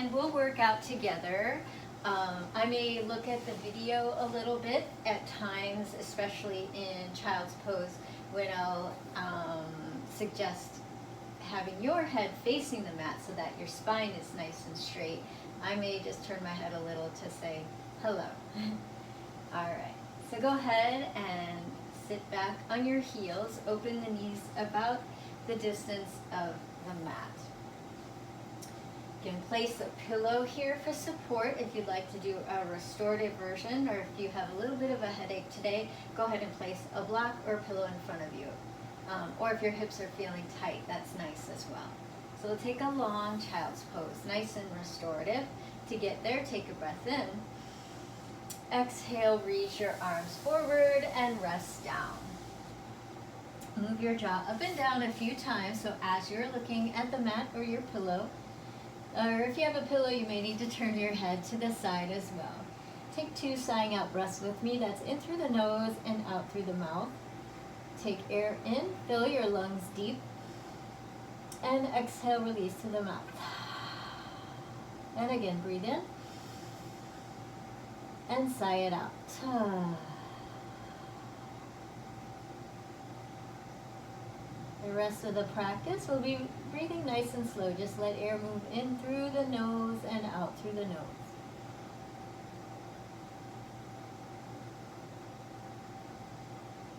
and we'll work out together. I may look at the video a little bit at times, especially in child's pose, when I'll suggest having your head facing the mat so that your spine is nice and straight. I may just turn my head a little to say hello. All right, so go ahead and sit back on your heels, open the knees about the distance of the mat. You can place a pillow here for support if you'd like to do a restorative version, or if you have a little bit of a headache today, go ahead and place a block or pillow in front of you. Or if your hips are feeling tight, that's nice as well. So we'll take a long child's pose, nice and restorative. To get there, take a breath in. Exhale, reach your arms forward and rest down. Move your jaw up and down a few times, so as you're looking at the mat or your pillow, or if you have a pillow, you may need to turn your head to the side as well. Take 2 sighing out breaths with me. That's in through the nose and out through the mouth. Take air in, fill your lungs deep, and exhale, release to the mouth. And again, breathe in, and sigh it out. The rest of the practice will be breathing nice and slow. Just let air move in through the nose and out through the nose.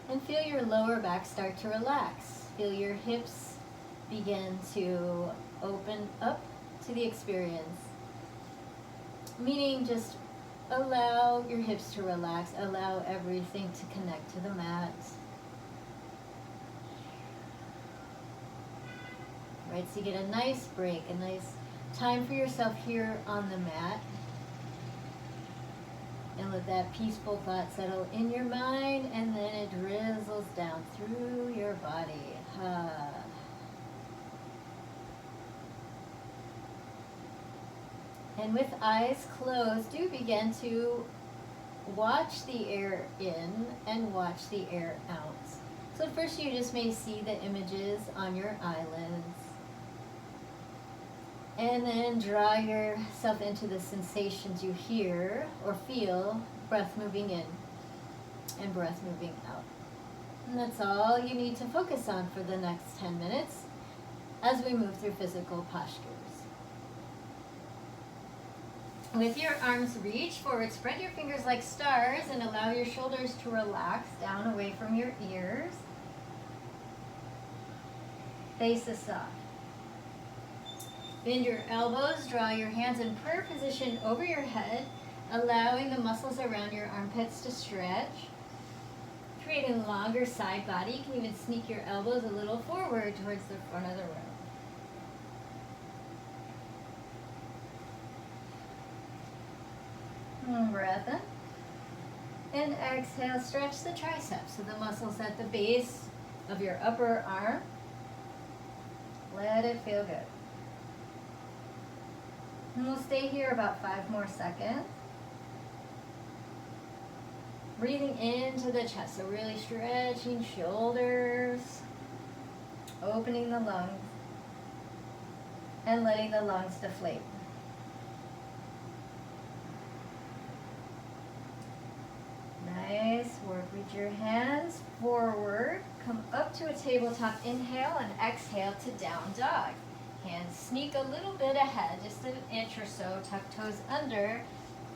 And feel your lower back start to relax. Feel your hips begin to open up to the experience. Meaning just allow your hips to relax. Allow everything to connect to the mat. Right, so you get a nice break, a nice time for yourself here on the mat. And let that peaceful thought settle in your mind, and then it drizzles down through your body. And with eyes closed, do begin to watch the air in and watch the air out. So at first you just may see the images on your eyelids. And then draw yourself into the sensations you hear or feel, breath moving in and breath moving out. And that's all you need to focus on for the next 10 minutes as we move through physical postures. With your arms reach forward, spread your fingers like stars and allow your shoulders to relax down away from your ears. Face aside. Bend your elbows, draw your hands in prayer position over your head, allowing the muscles around your armpits to stretch. Creating a longer side body. You can even sneak your elbows a little forward towards the front of the room. Breath in. And exhale, stretch the triceps, so the muscles at the base of your upper arm. Let it feel good. And we'll stay here about 5 more seconds. Breathing into the chest, so really stretching shoulders, opening the lungs, and letting the lungs deflate. Nice work. Reach your hands forward, come up to a tabletop inhale, and exhale to down dog. Hands sneak a little bit ahead, just an inch or so, tuck toes under,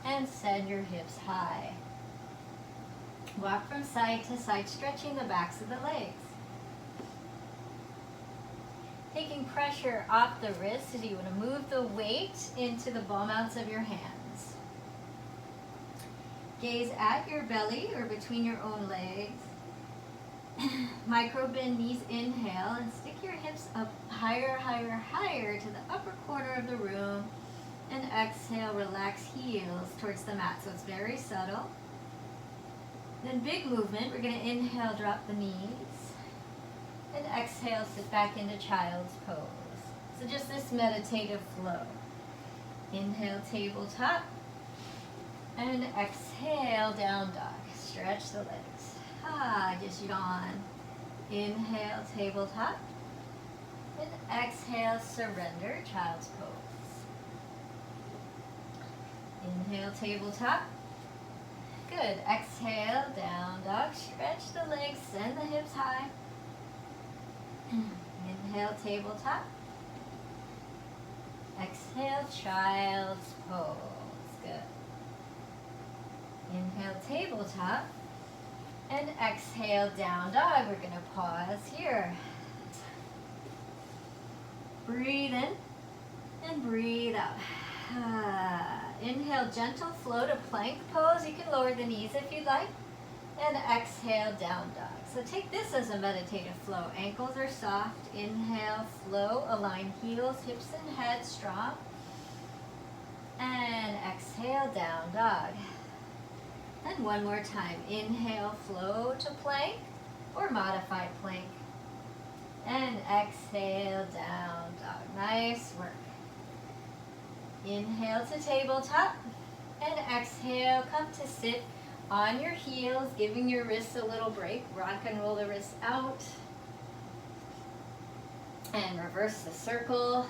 and send your hips high. Walk from side to side, stretching the backs of the legs. Taking pressure off the wrists as you want to move the weight into the ball mounts of your hands. Gaze at your belly or between your own legs. Micro bend knees, inhale, and stick your hips up higher, higher, higher to the upper corner of the room. And exhale, relax heels towards the mat, so it's very subtle. Then big movement, we're going to inhale, drop the knees. And exhale, sit back into child's pose. So just this meditative flow. Inhale, tabletop. And exhale, down dog. Stretch the legs. Just yawn. Inhale, tabletop. And exhale, surrender, child's pose. Inhale, tabletop. Good. Exhale, down dog. Stretch the legs, send the hips high. Inhale, tabletop. Exhale, child's pose. Good. Inhale, tabletop. And exhale, down dog. We're going to pause here. Breathe in and breathe out. Inhale, gentle flow to plank pose. You can lower the knees if you'd like. And exhale, down dog. So take this as a meditative flow. Ankles are soft. Inhale, flow. Align heels, hips, and head strong. And exhale, down dog. And one more time. Inhale, flow to plank or modified plank. And exhale, down dog. Nice work. Inhale to tabletop. And exhale, come to sit on your heels, giving your wrists a little break. Rock and roll the wrists out. And reverse the circle.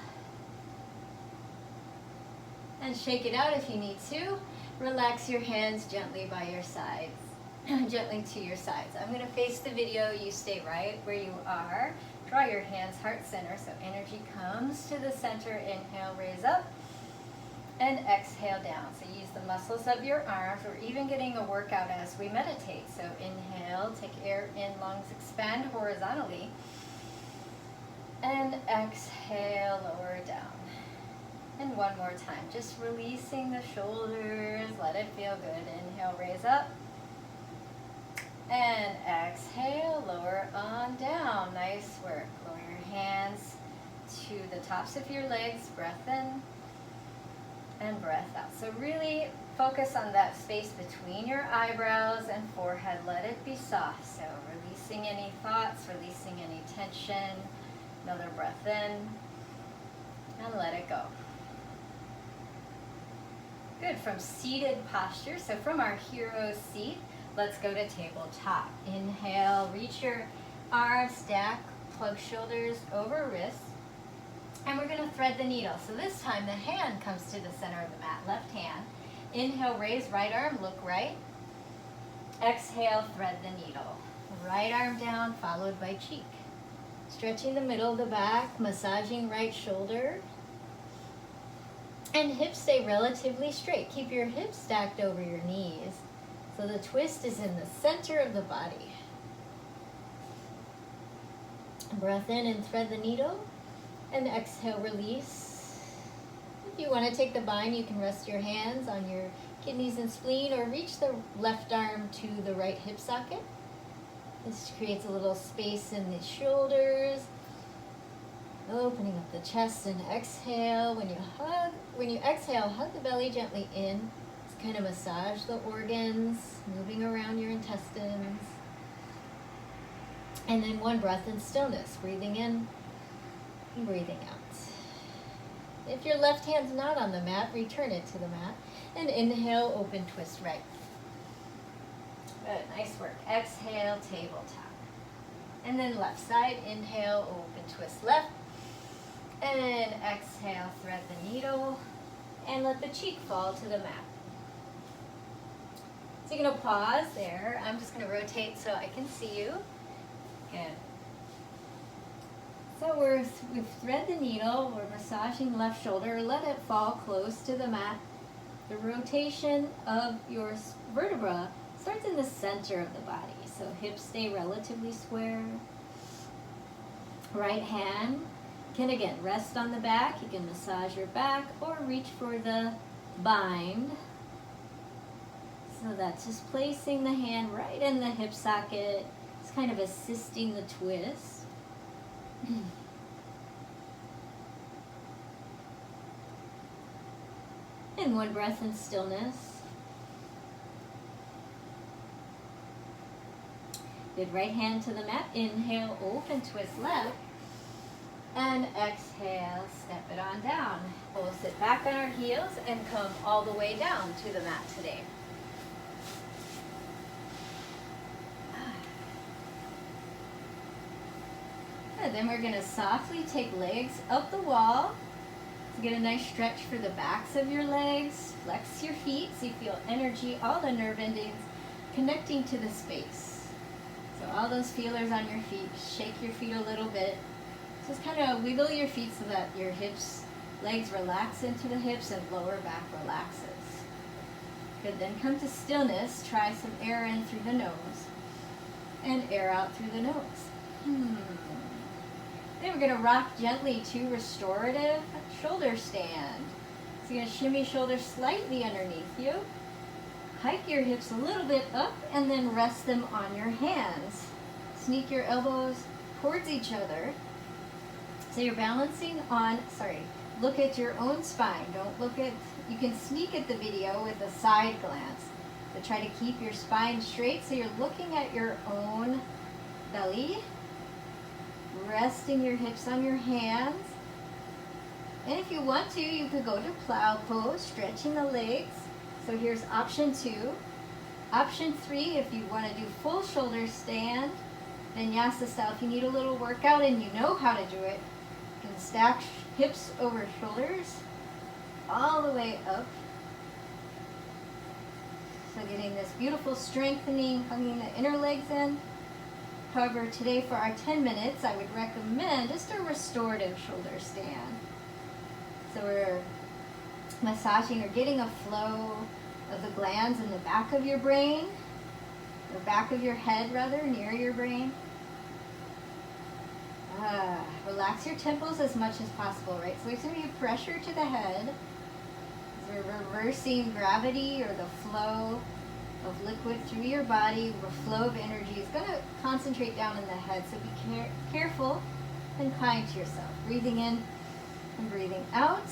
And shake it out if you need to. Relax your hands gently by your sides. Gently to your sides. I'm going to face the video. You stay right where you are. Draw your hands heart center so energy comes to the center. Inhale, raise up. And exhale down. So use the muscles of your arms. We're even getting a workout as we meditate. So inhale, take air in, lungs expand horizontally. And exhale, lower down. And one more time, just releasing the shoulders, let it feel good. Inhale, raise up. And exhale, lower on down. Nice work. Lower your hands to the tops of your legs, breath in and breath out. So really focus on that space between your eyebrows and forehead. Let it be soft. So releasing any thoughts, releasing any tension. Another breath in and let it go. Good. From seated posture, so from our hero seat, let's go to tabletop. Inhale, reach your arms, stack, plug shoulders over wrists. And we're going to thread the needle. So this time the hand comes to the center of the mat, left hand. Inhale, raise right arm, look right. Exhale, thread the needle. Right arm down, followed by cheek. Stretching the middle of the back, massaging right shoulder. And hips stay relatively straight. Keep your hips stacked over your knees. So the twist is in the center of the body. Breath in and thread the needle. And exhale, release. If you want to take the bind, you can rest your hands on your kidneys and spleen or reach the left arm to the right hip socket. This creates a little space in the shoulders. Opening up the chest and exhale. When you exhale, hug the belly gently in. Just kind of massage the organs, moving around your intestines. And then one breath in stillness, breathing in and breathing out. If your left hand's not on the mat, return it to the mat. And inhale, open, twist right. Good, nice work. Exhale, tabletop. And then left side, inhale, open, twist left. And exhale, thread the needle. And let the cheek fall to the mat. So you're going to pause there. I'm just going to rotate so I can see you. Good. So we've thread the needle, we're massaging left shoulder, let it fall close to the mat. The rotation of your vertebra starts in the center of the body, so hips stay relatively square. Right hand can again rest on the back, you can massage your back or reach for the bind. So that's just placing the hand right in the hip socket, it's kind of assisting the twist. And one breath in stillness. Good, right hand to the mat. Inhale, open, twist left. And exhale, step it on down. We'll sit back on our heels and come all the way down to the mat today. Good, then we're going to softly take legs up the wall. So get a nice stretch for the backs of your legs. Flex your feet so you feel energy, all the nerve endings connecting to the space. So all those feelers on your feet, shake your feet a little bit. Just kind of wiggle your feet so that your hips, legs relax into the hips and lower back relaxes. Good, then come to stillness. Try some air in through the nose and air out through the nose. Then we're going to rock gently to restorative shoulder stand. So you're going to shimmy shoulders slightly underneath you. Hike your hips a little bit up and then rest them on your hands. Sneak your elbows towards each other. So you're balancing on, look at your own spine. Don't look at, you can sneak at the video with a side glance. But try to keep your spine straight so you're looking at your own belly. Resting your hips on your hands. And if you want to, you could go to plow pose, stretching the legs. So here's option 2. Option 3, if you want to do full shoulder stand, vinyasa style. If you need a little workout and you know how to do it, you can stack hips over shoulders all the way up. So getting this beautiful strengthening, hugging the inner legs in. However, today for our 10 minutes, I would recommend just a restorative shoulder stand. So we're massaging or getting a flow of the glands in the back of your brain, or back of your head rather, near your brain. Relax your temples as much as possible, right? So there's going to be pressure to the head. We're reversing gravity or the flow of liquid through your body. The flow of energy is going to concentrate down in the head. So be careful and kind to yourself. Breathing in and breathing out.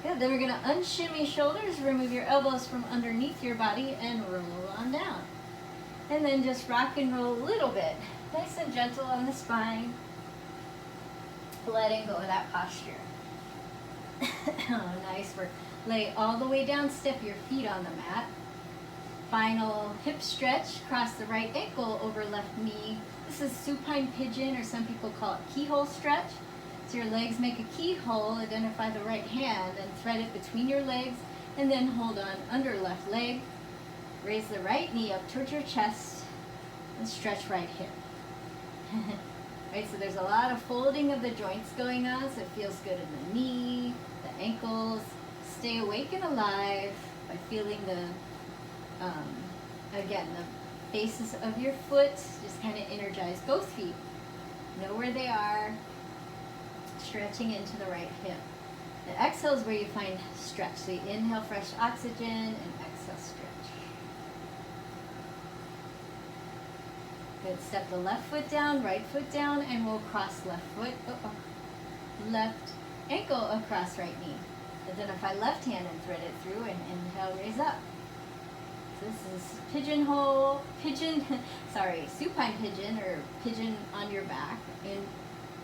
Good. Then we're going to unshimmy shoulders. Remove your elbows from underneath your body and roll on down. And then just rock and roll a little bit. Nice and gentle on the spine. Letting go of that posture. Nice work. Lay all the way down. Step your feet on the mat. Final hip stretch. Cross the right ankle over left knee. This is supine pigeon, or some people call it keyhole stretch. So your legs make a keyhole. Identify the right hand and thread it between your legs, and then hold on under left leg. Raise the right knee up towards your chest and stretch right hip. Right, so there's a lot of folding of the joints going on, so it feels good in the knee, the ankles. Stay awake and alive by feeling the, again, the bases of your foot. Just kind of energize both feet. Know where they are. Stretching into the right hip. The exhale is where you find stretch. So you inhale fresh oxygen and exhale stretch. Good. Step the left foot down, right foot down, and we'll cross left foot, left ankle across right knee. Identify left hand and thread it through, and inhale, raise up. So this is supine pigeon, or pigeon on your back,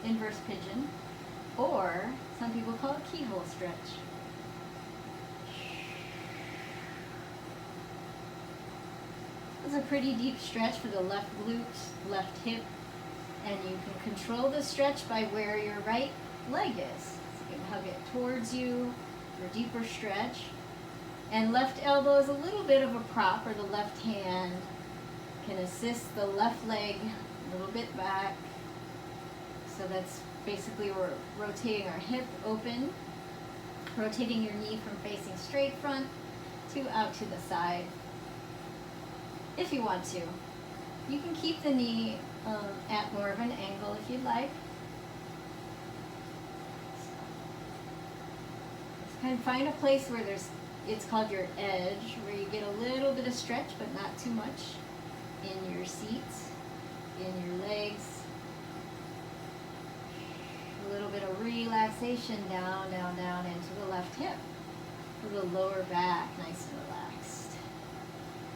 inverse pigeon, or some people call it keyhole stretch. It's a pretty deep stretch for the left glute, left hip, and you can control the stretch by where your right leg is. So you can hug it towards you for a deeper stretch. And left elbow is a little bit of a prop, or the left hand can assist the left leg a little bit back. So that's basically, we're rotating our hip open, rotating your knee from facing straight front to out to the side. If you want to. You can keep the knee at more of an angle if you'd like. So kind of find a place where it's called your edge, where you get a little bit of stretch but not too much in your seats, in your legs. A little bit of relaxation down, down, down into the left hip. For the lower back, nice and relaxed.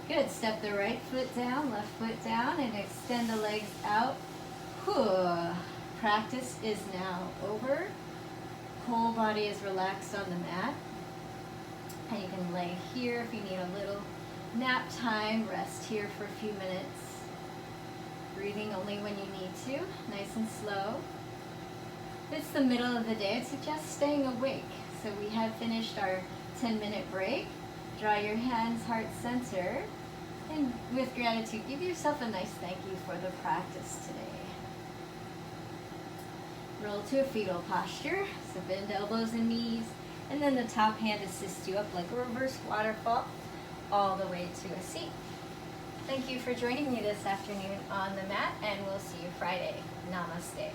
Good. Step the right foot down, left foot down, and extend the legs out. Whew. Practice is now over. Whole body is relaxed on the mat. And you can lay here if you need a little nap time. Rest here for a few minutes. Breathing only when you need to. Nice and slow. If it's the middle of the day, I'd suggest staying awake. So we have finished our 10-minute break. Draw your hands heart center, and with gratitude, give yourself a nice thank you for the practice today. Roll to a fetal posture, so bend elbows and knees, and then the top hand assists you up like a reverse waterfall, all the way to a seat. Thank you for joining me this afternoon on the mat, and we'll see you Friday. Namaste.